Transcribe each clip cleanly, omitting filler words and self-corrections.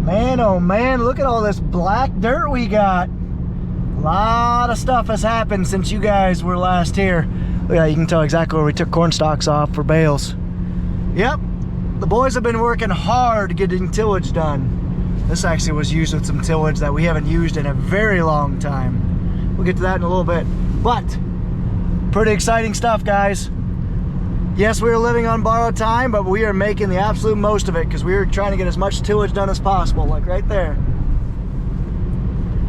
Man, oh man, look at all this black dirt we got. A lot of stuff has happened since you guys were last here. Look at that, you can tell exactly where we took corn stalks off for bales. Yep, the boys have been working hard getting tillage done. This actually was used with some tillage that we haven't used in a very long time. We'll get to that in a little bit. But, pretty exciting stuff, guys. Yes, we are living on borrowed time, but we are making the absolute most of it because we are trying to get as much tillage done as possible, like right there.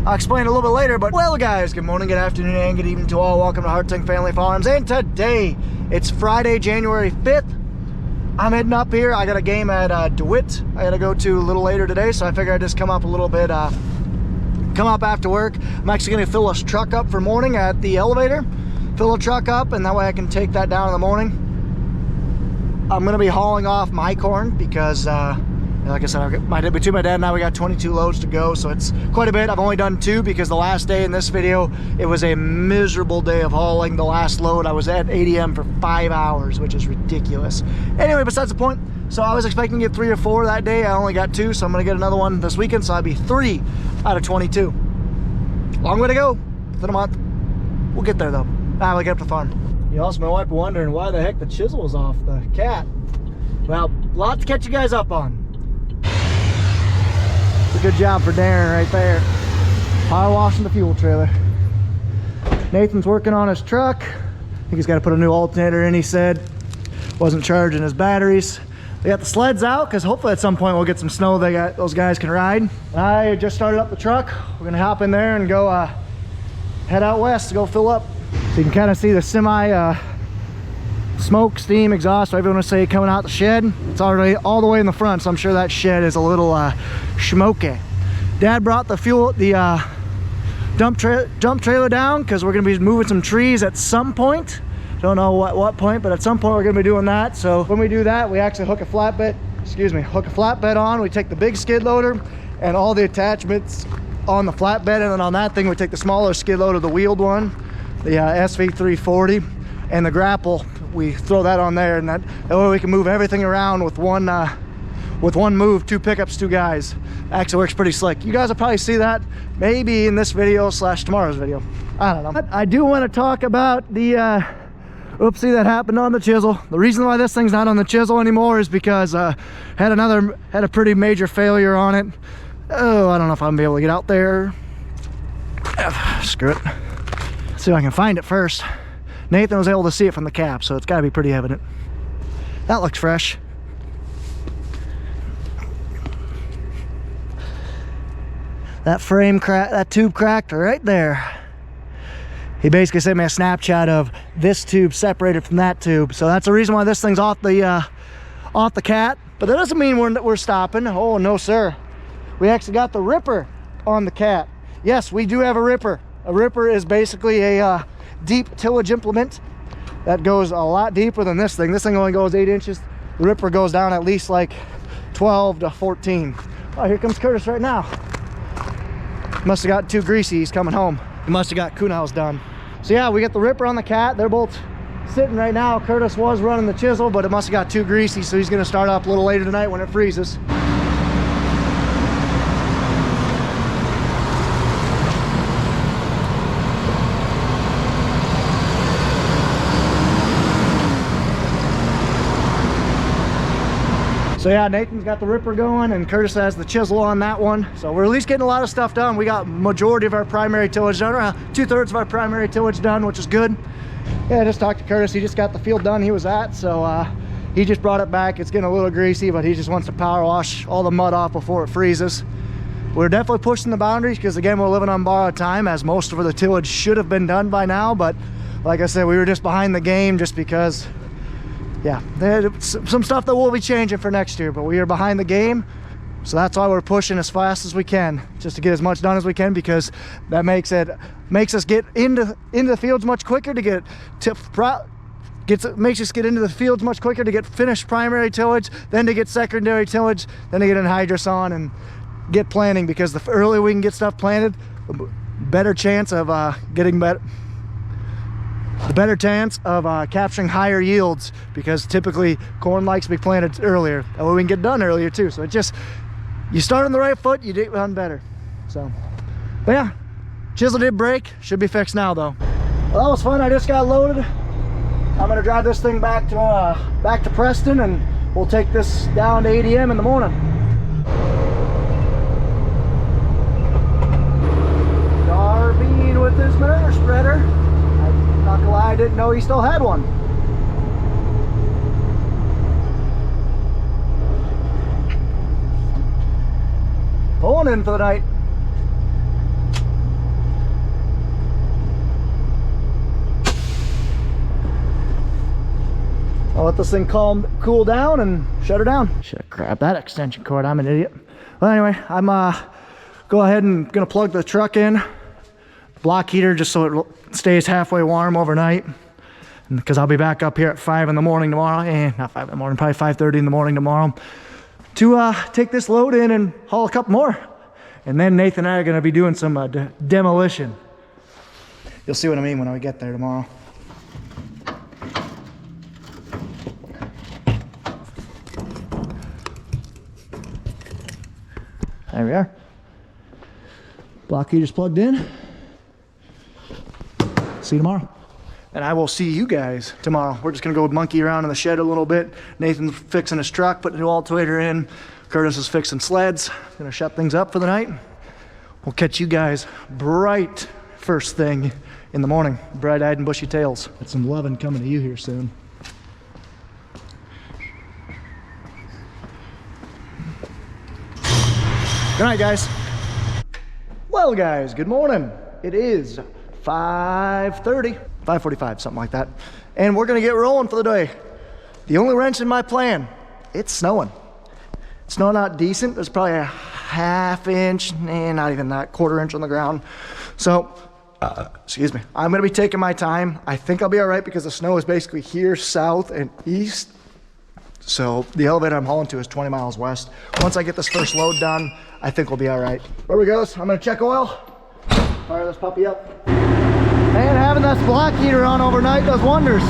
I'll explain a little bit later, but well guys, good morning, good afternoon, and good evening to all. Welcome to Hartung Family Farms, and today, it's Friday, January 5th. I'm heading up here. I got a game at DeWitt I gotta go to a little later today, so I figured I'd just come up a little bit, come up after work. I'm actually gonna fill this truck up for morning at the elevator. Fill the truck up, and that way I can take that down in the morning. I'm gonna be hauling off my corn because, like I said, between my dad and I, we got 22 loads to go, so it's quite a bit. I've only done 2 because the last day in this video, it was a miserable day of hauling. The last load, I was at ADM for 5 hours, which is ridiculous. Anyway, besides the point, so I was expecting to get 3 or 4 that day. I only got 2, so I'm gonna get another one this weekend, so I'll be 3 out of 22. Long way to go, within a month. We'll get there though. We'll get up to the farm. You also might be wondering why the heck the chisel was off the cat. Well, lots to catch you guys up on. It's a good job for Darren right there. Power washing the fuel trailer. Nathan's working on his truck. I think he's got to put a new alternator in, he said. Wasn't charging his batteries. They got the sleds out because hopefully at some point we'll get some snow those guys can ride. I just started up the truck. We're gonna hop in there and go head out west to go fill up. So you can kind of see the semi smoke, steam, exhaust, whatever you want to say, coming out the shed. It's already all the way in the front, so I'm sure that shed is a little smoky. Dad brought the dump trailer down because we're going to be moving some trees at some point. Don't know what point, but at some point we're going to be doing that. So when we do that, we actually hook a flatbed on. We take the big skid loader and all the attachments on the flatbed, and then on that thing we take the smaller skid loader, the wheeled one, the SV340, and the grapple. We throw that on there, and that way we can move everything around with one move, 2 pickups, 2 guys. Actually works pretty slick. You guys will probably see that maybe in this video / tomorrow's video. I don't know. I do want to talk about the oopsie that happened on the chisel. The reason why this thing's not on the chisel anymore is because had a pretty major failure on it. Oh, I don't know if I'm gonna be able to get out there. Screw it. Let's see if I can find it first. Nathan was able to see it from the cap, so it's got to be pretty evident. That looks fresh. That frame crack, that tube cracked right there. He basically sent me a Snapchat of this tube separated from that tube, so that's the reason why this thing's off the cat. But that doesn't mean we're stopping. Oh no, sir. We actually got the ripper on the cat. Yes, we do have a ripper. A ripper is basically a deep tillage implement that goes a lot deeper than this thing. This thing only goes 8 inches. The ripper goes down at least like 12 to 14. Oh, here comes Curtis right now. Must have got too greasy. He's coming home. He must have got Kuhnhaus done. So yeah, we got the ripper on the cat. They're both sitting right now. Curtis was running the chisel, but it must have got too greasy, so he's going to start up a little later tonight when it freezes. So yeah, Nathan's got the ripper going and Curtis has the chisel on that one. So we're at least getting a lot of stuff done. We got majority of our primary tillage done, around 2/3 of our primary tillage done, which is good. Yeah, I just talked to Curtis. He just got the field done he was at. So he just brought it back. It's getting a little greasy, but he just wants to power wash all the mud off before it freezes. We're definitely pushing the boundaries because again, we're living on borrowed time, as most of the tillage should have been done by now. But like I said, we were just behind the game just because, yeah, there's some stuff that we'll be changing for next year, but we are behind the game. So that's why we're pushing as fast as we can, just to get as much done as we can, because that makes us get into the fields much quicker to makes us get into the fields much quicker to get finished primary tillage, then to get secondary tillage, then to get in hydroson and get planting, because the earlier we can get stuff planted, the better chance of capturing higher yields, because typically corn likes to be planted earlier, and we can get done earlier too. So you start on the right foot, you do run better. So, but yeah, chisel did break. Should be fixed now though. Well, that was fun. I just got loaded. I'm gonna drive this thing back to Preston, and we'll take this down to ADM in the morning. Darby with this manure spreader. I'm not gonna lie, I didn't know he still had one. Pulling in for the night. I'll let this thing cool down and shut her down. Should have grabbed that extension cord. I'm an idiot. Well, anyway, I'm go ahead and gonna plug the truck in, block heater, just so it stays halfway warm overnight. Because I'll be back up here at 5 in the morning tomorrow. Not 5 in the morning, probably 5:30 in the morning tomorrow, to take this load in and haul a couple more. And then Nathan and I are gonna be doing some demolition. You'll see what I mean when I get there tomorrow. There we are. Block heater's plugged in. See you tomorrow. And I will see you guys tomorrow. We're just gonna go monkey around in the shed a little bit. Nathan's fixing his truck, putting a new alternator in. Curtis is fixing sleds. Gonna shut things up for the night. We'll catch you guys bright first thing in the morning. Bright-eyed and bushy tails. Got some loving coming to you here soon. Good night, guys. Well, guys, good morning. It is 5:30, 5:45, something like that. And we're gonna get rolling for the day. The only wrench in my plan, it's snowing. It's snowing out decent. There's probably a ½ inch, not even that, quarter inch on the ground. So, excuse me. I'm gonna be taking my time. I think I'll be all right because the snow is basically here, south and east. So the elevator I'm hauling to is 20 miles west. Once I get this first load done, I think we'll be all right. There we go. I'm gonna check oil, fire this puppy up. Man, having that block heater on overnight does wonders.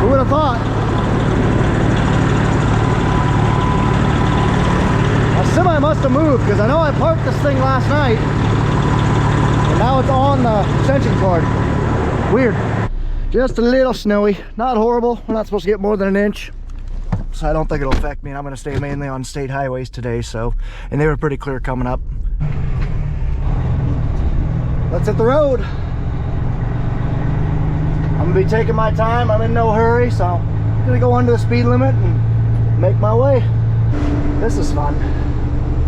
Who would have thought? My semi must have moved because I know I parked this thing last night and now it's on the extension cord. Weird. Just a little snowy, not horrible. We're not supposed to get more than an inch, so I don't think it'll affect me. And I'm gonna stay mainly on state highways today, so, and they were pretty clear coming up. Let's hit the road. I'm gonna be taking my time. I'm in no hurry, so I'm gonna go under the speed limit and make my way. This is fun.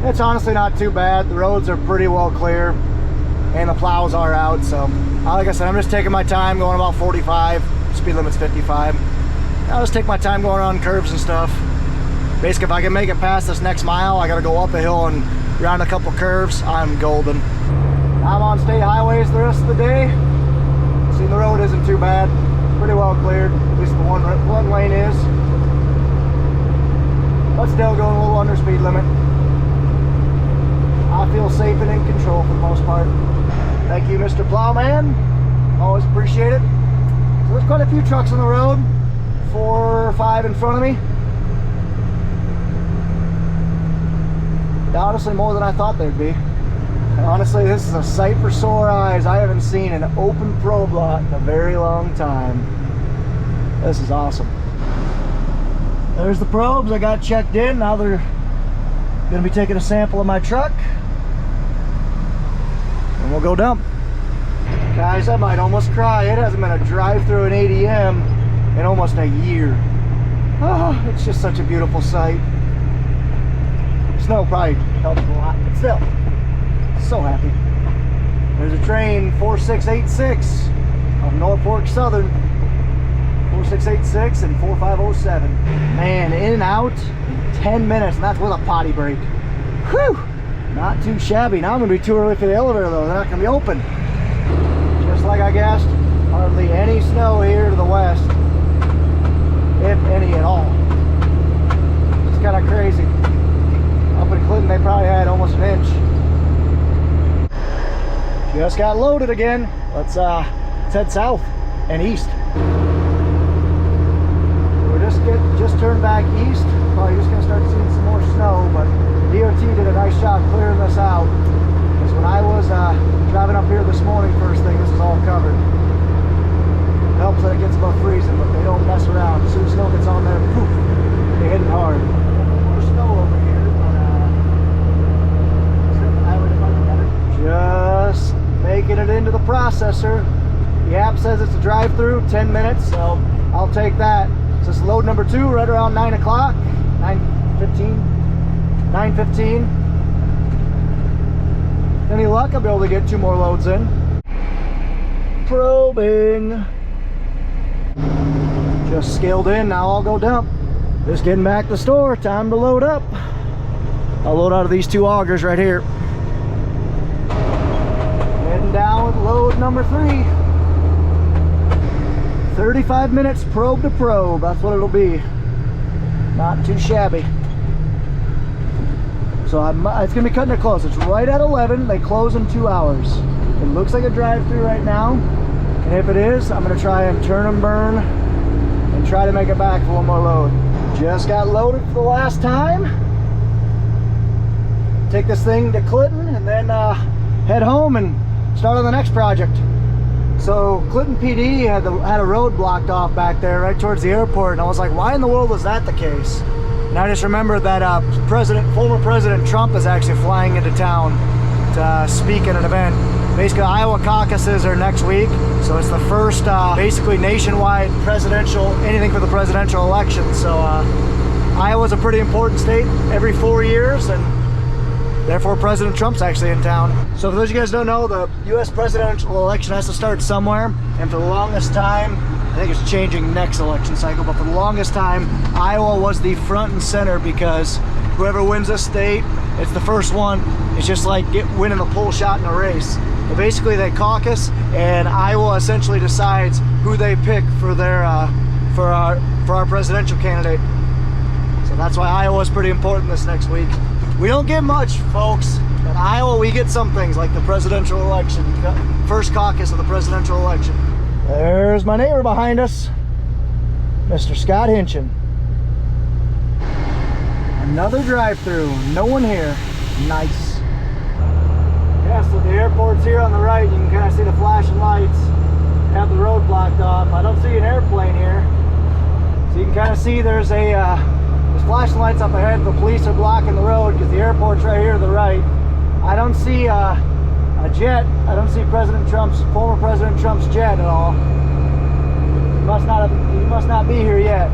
It's honestly not too bad. The roads are pretty well clear and the plows are out, so like I said, I'm just taking my time, going about 45. Speed limit's 55. I'll just take my time going around curves and stuff. Basically, if I can make it past this next mile, I gotta go up a hill and round a couple curves. I'm golden. I'm on state highways the rest of the day. See, the road isn't too bad. Pretty well cleared. At least the one lane is. But still going a little under speed limit. I feel safe and in control for the most part. Thank you, Mr. Plowman. Always appreciate it. So there's quite a few trucks on the road. 4 or 5 in front of me. Honestly, more than I thought there'd be. And honestly, this is a sight for sore eyes. I haven't seen an open probe lot in a very long time. This is awesome. There's the probes. I got checked in. Now they're going to be taking a sample of my truck. And we'll go dump. Guys, I might almost cry. It hasn't been a drive-through in ADM in almost a year. Oh, it's just such a beautiful sight. Snow probably helps a lot, but still, so happy. There's a train 4686 of Norfolk Southern. 4686 and 4507. Man, in and out in 10 minutes, and that's with a potty break. Whew! Not too shabby. Now I'm going to be too early for the elevator though. They're not going to be open. Just like I guessed, hardly any snow here to the west, if any at all. It's kind of crazy. Up in Clinton, they probably had almost an inch. Just got loaded again. Let's head south and east. We're just turned back east. freezing, but they don't mess around. As soon as snow gets on there, poof, they hit it hard. More snow over here, but just making it into the processor. The app says it's a drive-through, 10 minutes, so I'll take that. So this is load number 2, right around 9 o'clock, 9:15. Any luck, I'll be able to get 2 more loads in. Probing. Just scaled in, now I'll go dump. Just getting back to the store, time to load up. I'll load out of these 2 augers right here. Heading down with load number 3. 35 minutes probe to probe, that's what it'll be. Not too shabby. So it's gonna be cutting it close. It's right at 11, they close in 2 hours. It looks like a drive-through right now. And if it is, I'm gonna try and turn and burn and try to make it back for 1 more load. Just got loaded for the last time. Take this thing to Clinton and then head home and start on the next project. So Clinton PD had a road blocked off back there right towards the airport, and I was like, why in the world was that the case? And I just remembered that former President Trump is actually flying into town to speak at an event. Basically, Iowa caucuses are next week, so it's the first basically nationwide anything for the presidential election. So Iowa's a pretty important state every 4 years, and therefore President Trump's actually in town. So for those of you guys who don't know, the US presidential election has to start somewhere, and for the longest time, I think it's changing next election cycle, but for the longest time, Iowa was the front and center because whoever wins this state, it's the first one. It's just like winning the pole shot in a race. But basically they caucus, and Iowa essentially decides who they pick for their for our presidential candidate. So that's why Iowa is pretty important this next week. We don't get much, folks. In Iowa, we get some things like the presidential election, first caucus of the presidential election. There's my neighbor behind us, Mr. Scott Hinchin. Another drive-through, no one here. Nice. Yeah, so the airport's here on the right. You can kind of see the flashing lights. Have the road blocked off. I don't see an airplane here. So you can kind of see there's flashing lights up ahead. The police are blocking the road because the airport's right here to the right. I don't see a jet. I don't see former President Trump's jet at all. He must not be here yet.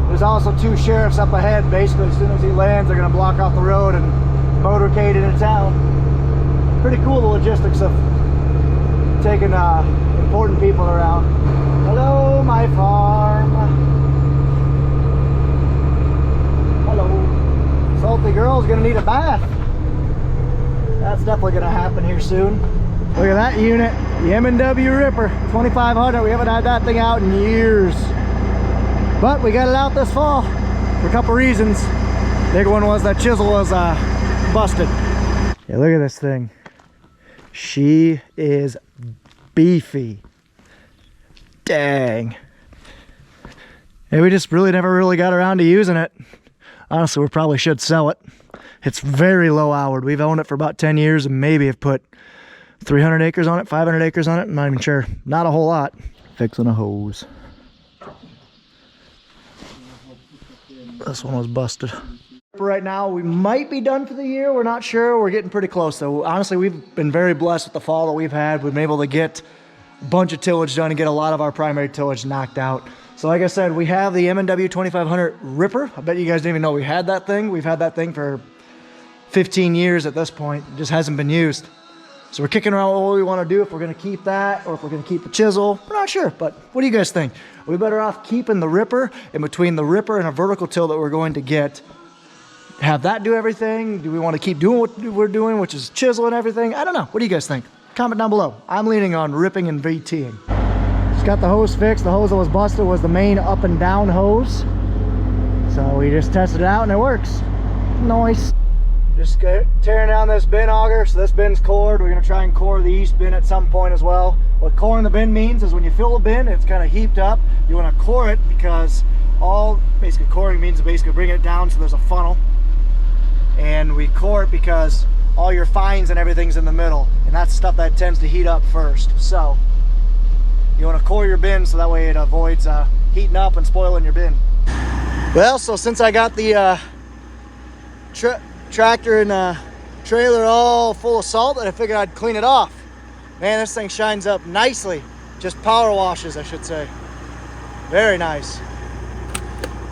There's also 2 sheriffs up ahead. Basically, as soon as he lands, they're going to block off the road and motorcade into town. Pretty cool, the logistics of taking important people around. Hello, my farm. Hello. Salty girl's gonna need a bath. That's definitely gonna happen here soon. Look at that unit, the M&W Ripper 2500. We haven't had that thing out in years, but we got it out this fall for a couple reasons. Big one was that chisel was busted. Yeah, look at this thing. She is beefy. Dang. And we just never really got around to using it. Honestly, we probably should sell it. It's very low houred. We've owned it for about 10 years and maybe have put 300 acres on it, 500 acres on it. I'm not even sure. Not a whole lot. Fixing a hose. This one was busted. Right now, we might be done for the year. We're not sure. We're getting pretty close though. Honestly, we've been very blessed with the fall that we've had. We've been able to get a bunch of tillage done and get a lot of our primary tillage knocked out. So like I said, we have the M&W 2500 Ripper. I bet you guys didn't even know we had that thing. We've had that thing for 15 years at this point. It just hasn't been used. So we're kicking around what we want to do, if we're going to keep that or if we're going to keep the chisel. We're not sure, but what do you guys think? Are we better off keeping the Ripper, and between the Ripper and a vertical till that we're going to get, have that do everything? Do we want to keep doing what we're doing, which is chisel and everything? I don't know. What do you guys think? Comment down below. I'm leaning on ripping and VTing. Just got the hose fixed. The hose that was busted was the main up and down hose. So we just tested it out and it works. Nice. Just tearing down this bin auger. So this bin's cored. We're going to try and core the east bin at some point as well. What coring the bin means is when you fill a bin, it's kind of heaped up. You want to core it because basically coring means basically bring it down so there's a funnel. And we core it because all your fines and everything's in the middle, and that's stuff that tends to heat up first. So you want to core your bin so that way it avoids heating up and spoiling your bin. Well, so since I got the tractor and trailer all full of salt, I figured I'd clean it off. Man, this thing shines up nicely. Just power washes, I should say. Very nice.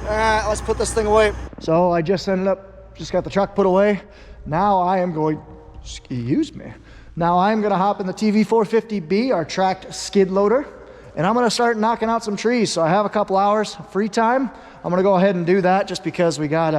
All right, let's put this thing away. So I just got the truck put away. Now I am going, excuse me. Now I'm gonna hop in the TV450B, our tracked skid loader, and I'm gonna start knocking out some trees. So I have a couple hours free time. I'm gonna go ahead and do that just because we got,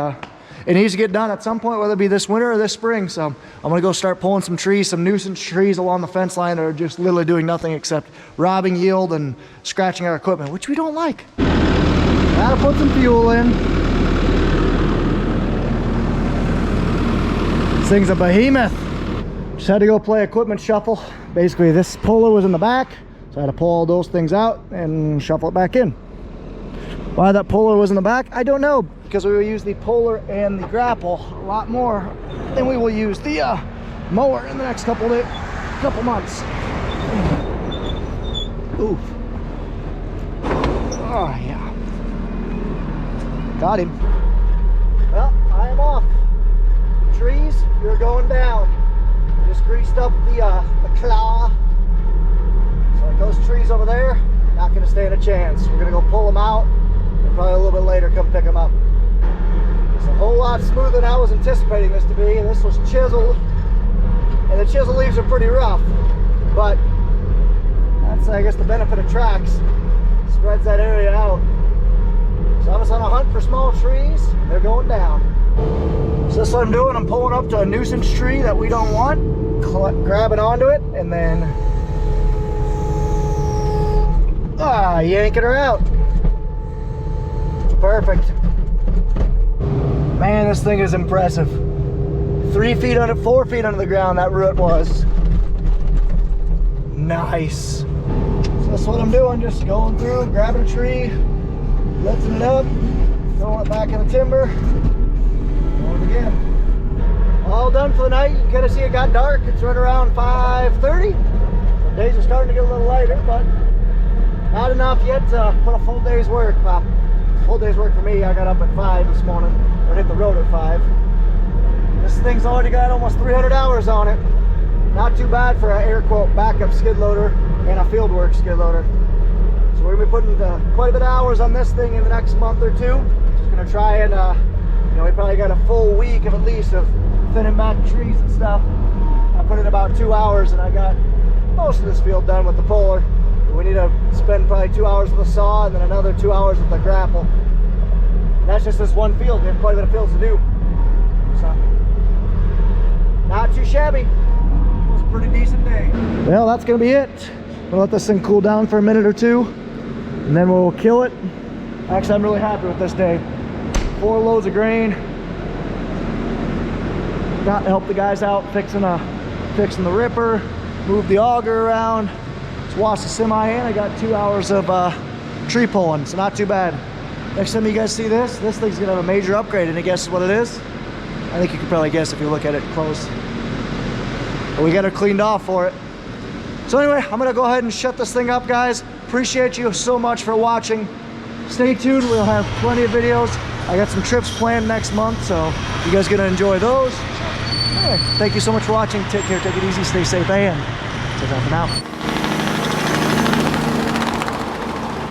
it needs to get done at some point, whether it be this winter or this spring. So I'm gonna go start pulling some trees, some nuisance trees along the fence line that are just literally doing nothing except robbing yield and scratching our equipment, which we don't like. Gotta put some fuel in. This thing's a behemoth. Just had to go play equipment shuffle. Basically, this puller was in the back, so I had to pull all those things out and shuffle it back in. Why that puller was in the back, I don't know, because we will use the puller and the grapple a lot more than we will use the mower in the next couple months. Oof. Oh yeah. Got him. Well, I am off. Trees, you're going down. Just greased up the claw. So like those trees over there, not going to stand a chance. We're going to go pull them out and probably a little bit later come pick them up. It's a whole lot smoother than I was anticipating this to be. This was chiseled, and the chisel leaves are pretty rough, but that's, I guess, the benefit of tracks. Spreads that area out. So I'm just on a hunt for small trees, and they're going down. So that's what I'm doing. I'm pulling up to a nuisance tree that we don't want, grabbing onto it, and then yanking her out. Perfect. Man, this thing is impressive. 4 feet under the ground that root was. Nice. So that's what I'm doing, just going through, grabbing a tree, lifting it up, throwing it back in the timber, going again. All done for the night. You can kind of see it got dark. It's right around 5:30. The days are starting to get a little lighter, but not enough yet to put a full day's work. Well, full day's work for me. I got up at 5 this morning, or hit the road at 5. This thing's already got almost 300 hours on it. Not too bad for an air quote backup skid loader and a fieldwork skid loader. So we're gonna be putting quite a bit of hours on this thing in the next month or two. Just gonna try and, you know, we probably got a full week of at least of thinning back trees and stuff. I put in about 2 hours and I got most of this field done with the puller. We need to spend probably 2 hours with the saw and then another 2 hours with the grapple. And that's just this one field. We have quite a bit of fields to do. So, not too shabby. It was a pretty decent day. Well, that's gonna be it. We'll let this thing cool down for a minute or two, and then we'll kill it. Actually, I'm really happy with this day. 4 loads of grain. Got to help the guys out fixing the ripper, move the auger around. Just washed the semi in. I got 2 hours of tree pulling, so not too bad. Next time you guys see this thing's gonna have a major upgrade, and guess what it is? I think you can probably guess if you look at it close. But we got it cleaned off for it. So anyway, I'm gonna go ahead and shut this thing up, guys. Appreciate you so much for watching. Stay tuned, we'll have plenty of videos. I got some trips planned next month, so you guys gonna enjoy those. Anyway, thank you so much for watching. Take care, take it easy, stay safe, and take care for now.